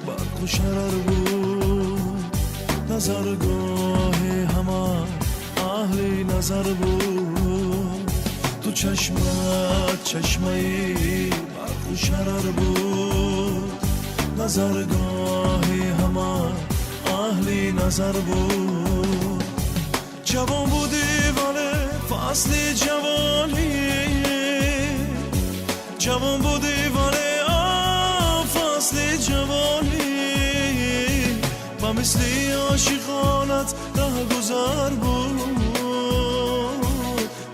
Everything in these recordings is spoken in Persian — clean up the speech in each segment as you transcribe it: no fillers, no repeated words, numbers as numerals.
برق و شرر بود، نظرگاه همه اهل نظر بود. تو چشمت چشمه برق و شرر بود، نظرگاه همه اهل نظر بود. جوان بودی ولی فصل جوانی، جوان بودی ولی فصل جوانی. با مثلی عاشقانت ره گذر بود،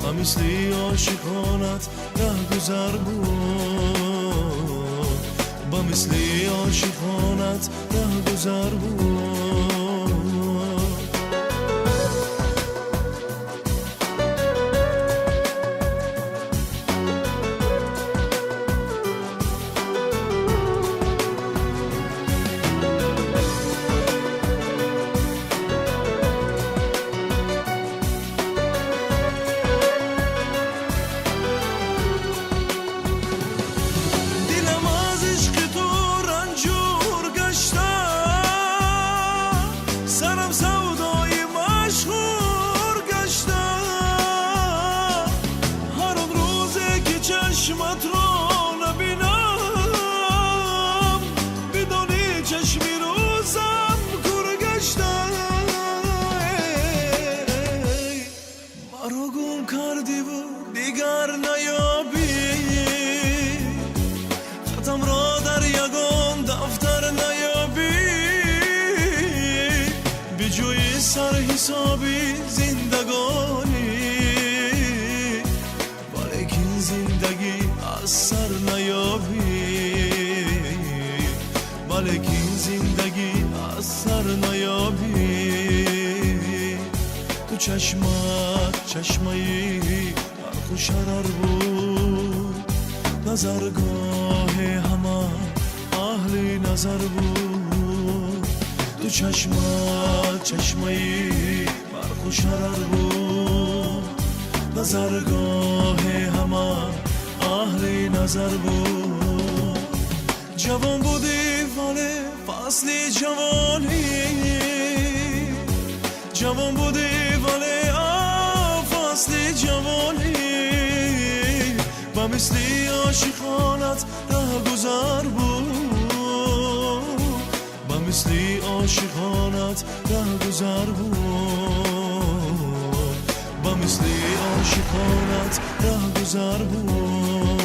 با مثلی عاشقانت ره گذر بود، با مثلی عاشقانت ره گذر بود. چشمت رو نبینم بدونی چشمی روزم کور گشتم. مرا گم کردی و دیگر نیابی، خطم را در یگان دفتر نیابی. به جوی سر حسابی زندگانی، ولیکن زندگی از سر نیابی، ولیکن زندگی از سر نیابی. تو چشمت چشمه برق و شرر بود، نظرگاه همه اهل نظر بود. تو چشمت چشمه برق و شرر بود، نظرگاه همه اهل نظر بود. جوان بودی ولی فصل جوانی، جوان بودی ولی فصل جوانی. با مثلی عاشقانت ره گذر بود، با مثلی عاشقانت ره گذر بود، با مثلی عاشقانت ره گذر بود.